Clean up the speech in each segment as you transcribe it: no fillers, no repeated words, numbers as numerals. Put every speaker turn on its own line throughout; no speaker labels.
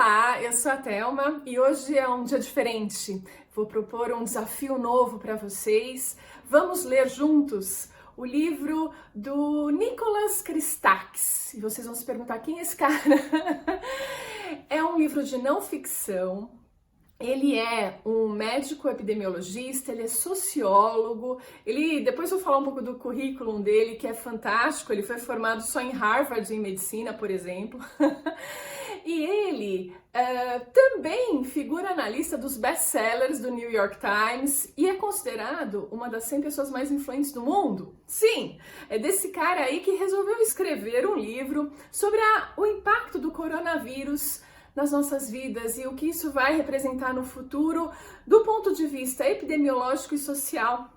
Olá, eu sou a Thelma e hoje é um dia diferente. Vou propor um desafio novo para vocês. Vamos ler juntos o livro do Nicholas Christakis. E vocês vão se perguntar quem é esse cara? É um livro de não ficção. Ele é um médico epidemiologista, ele é sociólogo, depois eu vou falar um pouco do currículo dele, que é fantástico, ele foi formado só em Harvard em medicina, por exemplo. E ele também figura na lista dos best-sellers do New York Times e é considerado uma das 100 pessoas mais influentes do mundo. Sim, é desse cara aí que resolveu escrever um livro sobre o impacto do coronavírus nas nossas vidas e o que isso vai representar no futuro do ponto de vista epidemiológico e social.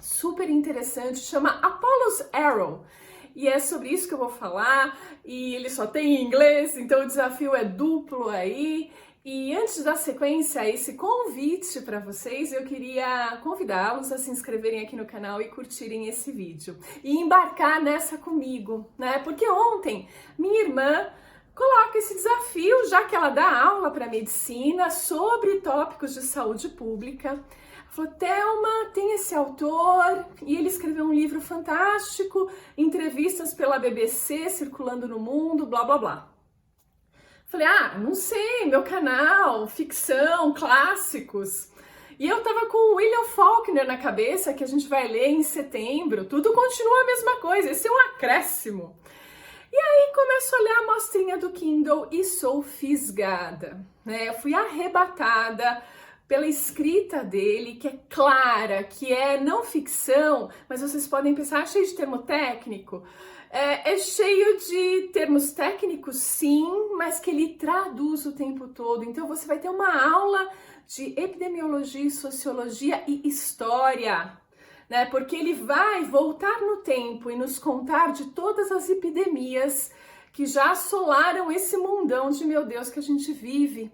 Super interessante, chama Apollo's Arrow. E é sobre isso que eu vou falar, e ele só tem em inglês, então o desafio é duplo aí. E antes de dar sequência a esse convite para vocês, eu queria convidá-los a se inscreverem aqui no canal e curtirem esse vídeo. E embarcar nessa comigo, né? Porque ontem minha irmã coloca esse desafio, já que ela dá aula para medicina sobre tópicos de saúde pública. Ela falou, Thelma, tem esse autor e ele escreveu um livro fantástico, entrevistas pela BBC circulando no mundo, blá blá blá. Falei, não sei, meu canal, ficção, clássicos. E eu tava com o William Faulkner na cabeça, que a gente vai ler em setembro, tudo continua a mesma coisa, esse é um acréscimo. E aí começo a olhar a mostrinha do Kindle e sou fisgada, né? Eu fui arrebatada pela escrita dele, que é clara, que é não ficção, mas vocês podem pensar, cheio de termo técnico. É cheio de termos técnicos, sim, mas que ele traduz o tempo todo. Então você vai ter uma aula de epidemiologia, sociologia e história, né? Porque ele vai voltar no tempo e nos contar de todas as epidemias que já assolaram esse mundão de meu Deus que a gente vive.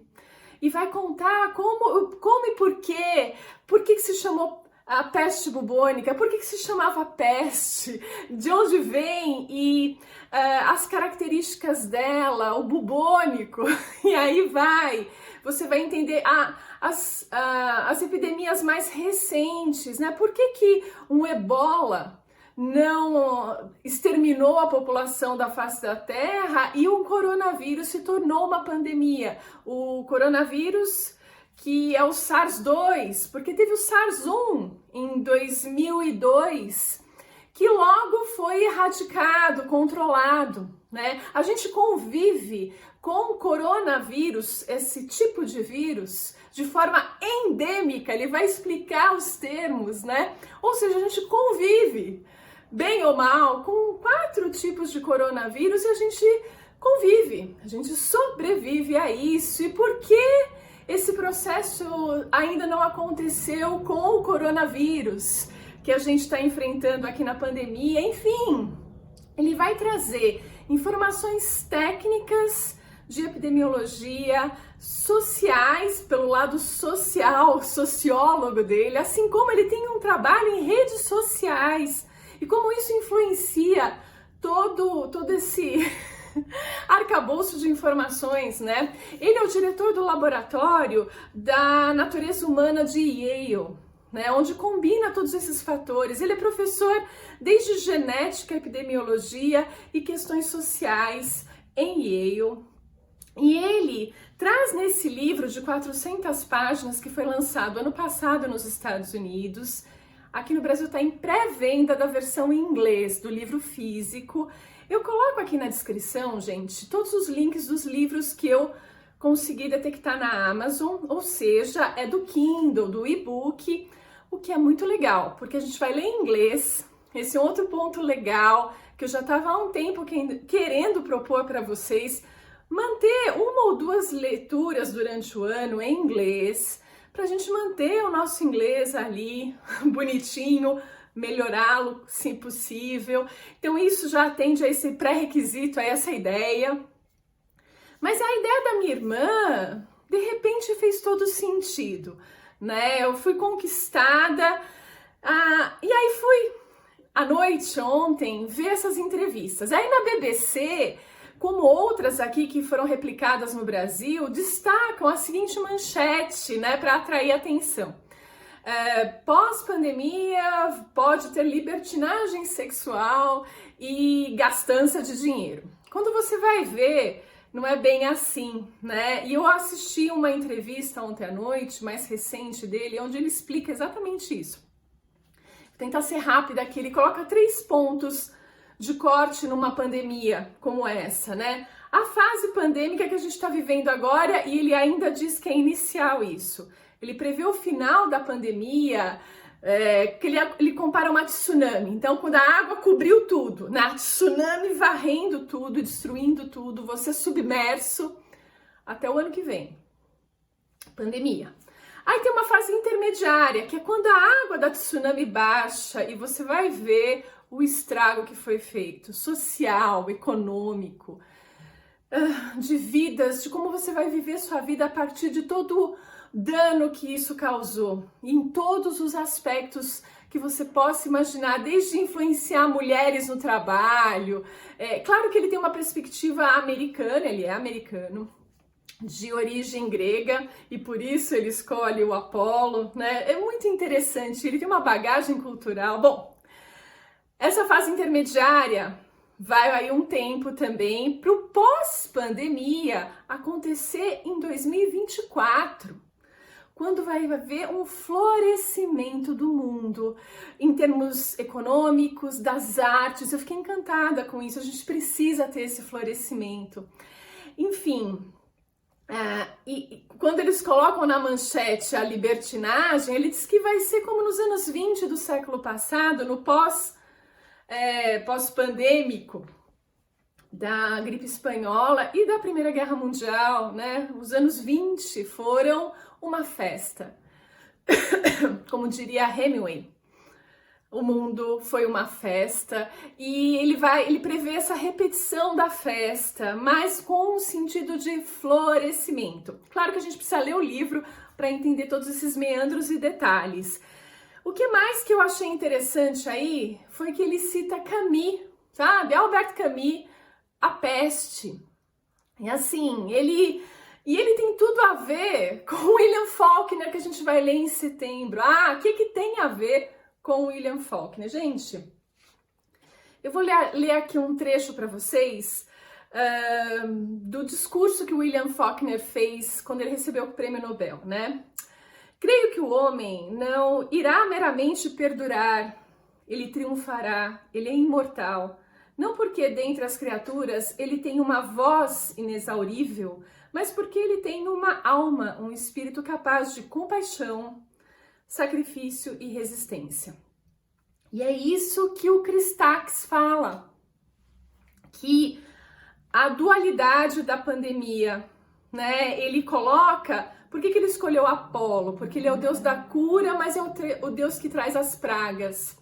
E vai contar como e por quê. Por que se chamou a peste bubônica? Por que se chamava peste? De onde vem? E as características dela, o bubônico. E aí você vai entender as epidemias mais recentes, né? Por que um ebola não exterminou a população da face da Terra e o coronavírus se tornou uma pandemia? O coronavírus, que é o SARS-2, porque teve o SARS-1 em 2002, que logo foi erradicado, controlado, né? A gente convive com o coronavírus, esse tipo de vírus, de forma endêmica, ele vai explicar os termos, né? Ou seja, a gente convive, bem ou mal, com 4 tipos de coronavírus e a gente convive, a gente sobrevive a isso. E por que esse processo ainda não aconteceu com o coronavírus que a gente está enfrentando aqui na pandemia? Enfim, ele vai trazer informações técnicas de epidemiologia, sociais, pelo lado social, sociólogo dele, assim como ele tem um trabalho em redes sociais e como isso influencia todo esse arcabouço de informações, né? Ele é o diretor do laboratório da natureza humana de Yale, né? Onde combina todos esses fatores. Ele é professor desde genética, epidemiologia e questões sociais em Yale. E ele traz nesse livro de 400 páginas, que foi lançado ano passado nos Estados Unidos, aqui no Brasil está em pré-venda da versão em inglês do livro físico. Eu coloco aqui na descrição, gente, todos os links dos livros que eu consegui detectar na Amazon, ou seja, é do Kindle, do e-book, o que é muito legal, porque a gente vai ler em inglês. Esse é outro ponto legal que eu já estava há um tempo querendo propor para vocês, manter 1 ou 2 leituras durante o ano em inglês, para a gente manter o nosso inglês ali bonitinho, melhorá-lo se possível. Então isso já atende a esse pré-requisito, a essa ideia. Mas a ideia da minha irmã, de repente, fez todo sentido, né? Eu fui conquistada, e aí fui à noite ontem ver essas entrevistas. Aí na BBC como outras aqui que foram replicadas no Brasil, destacam a seguinte manchete, né, para atrair atenção. Pós-pandemia pode ter libertinagem sexual e gastança de dinheiro. Quando você vai ver, não é bem assim, né? E eu assisti uma entrevista ontem à noite, mais recente dele, onde ele explica exatamente isso. Vou tentar ser rápida aqui, ele coloca 3 pontos de corte numa pandemia como essa, né? A fase pandêmica que a gente está vivendo agora, e ele ainda diz que é inicial isso. Ele prevê o final da pandemia, que ele compara uma tsunami. Então, quando a água cobriu tudo, né? Tsunami varrendo tudo, destruindo tudo, você submerso até o ano que vem. Pandemia. Aí tem uma fase intermediária, que é quando a água da tsunami baixa e você vai ver o estrago que foi feito, social, econômico, de vidas, de como você vai viver sua vida a partir de todo dano que isso causou, em todos os aspectos que você possa imaginar, desde influenciar mulheres no trabalho. Claro que ele tem uma perspectiva americana, ele é americano, de origem grega, e por isso ele escolhe o Apolo, né? É muito interessante, ele tem uma bagagem cultural. Bom, essa fase intermediária vai aí um tempo também para o pós-pandemia acontecer em 2024. Quando vai haver um florescimento do mundo, em termos econômicos, das artes. Eu fiquei encantada com isso, a gente precisa ter esse florescimento. Enfim, e quando eles colocam na manchete a libertinagem, ele diz que vai ser como nos anos 20 do século passado, no pós-pandêmico, da gripe espanhola e da Primeira Guerra Mundial, né? Os anos 20 foram uma festa. Como diria Hemingway, o mundo foi uma festa, e ele prevê essa repetição da festa, mas com um sentido de florescimento. Claro que a gente precisa ler o livro para entender todos esses meandros e detalhes. O que mais que eu achei interessante aí foi que ele cita Camus, sabe? Albert Camus, A Peste. E assim, ele tem tudo a ver com William Faulkner, que a gente vai ler em setembro. O que tem a ver com William Faulkner? Gente, eu vou ler aqui um trecho para vocês do discurso que William Faulkner fez quando ele recebeu o Prêmio Nobel, né? Creio que o homem não irá meramente perdurar, ele triunfará, ele é imortal. Não porque dentre as criaturas ele tem uma voz inexaurível, mas porque ele tem uma alma, um espírito capaz de compaixão, sacrifício e resistência. E é isso que o Christakis fala, que a dualidade da pandemia, né? Ele coloca, por que ele escolheu Apolo? Porque ele é o Deus da cura, mas é o Deus que traz as pragas.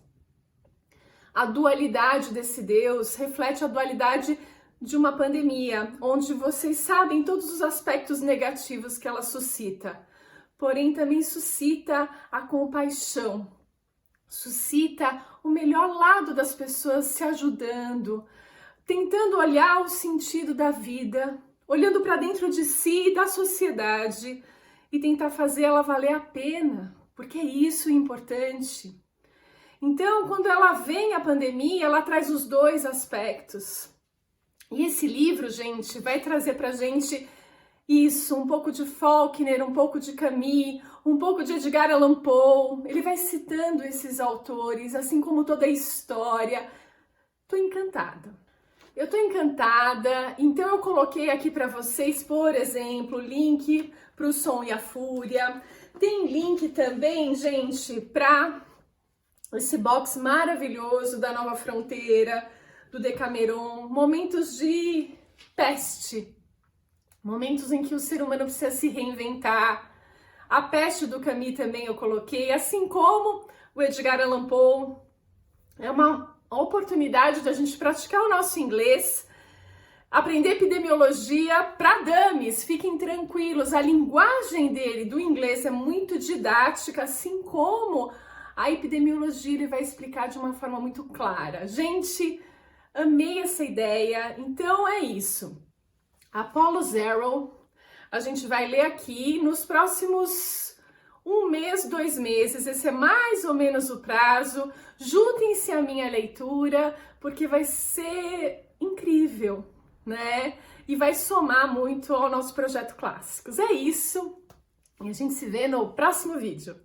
A dualidade desse Deus reflete a dualidade de uma pandemia, onde vocês sabem todos os aspectos negativos que ela suscita, porém também suscita a compaixão, suscita o melhor lado das pessoas se ajudando, tentando olhar o sentido da vida, olhando para dentro de si e da sociedade e tentar fazer ela valer a pena, porque é isso importante. Então, quando ela vem a pandemia, ela traz os dois aspectos. E esse livro, gente, vai trazer pra gente isso, um pouco de Faulkner, um pouco de Camus, um pouco de Edgar Allan Poe. Ele vai citando esses autores, assim como toda a história. Tô encantada. Eu tô encantada, então eu coloquei aqui para vocês, por exemplo, o link para o Som e a Fúria. Tem link também, gente, para esse box maravilhoso da Nova Fronteira, do Decameron, momentos de peste, momentos em que o ser humano precisa se reinventar. A Peste do Camus também eu coloquei, assim como o Edgar Allan Poe. É uma oportunidade de a gente praticar o nosso inglês, aprender epidemiologia para dummies. Fiquem tranquilos, a linguagem dele, do inglês, é muito didática, assim como a epidemiologia ele vai explicar de uma forma muito clara. Gente, Amei essa ideia. Então é isso. Apollo Zero, a gente vai ler aqui nos próximos 1 mês, 2 meses. Esse é mais ou menos o prazo. Juntem-se à minha leitura, porque vai ser incrível, né? E vai somar muito ao nosso projeto Clássicos. É isso. E a gente se vê no próximo vídeo.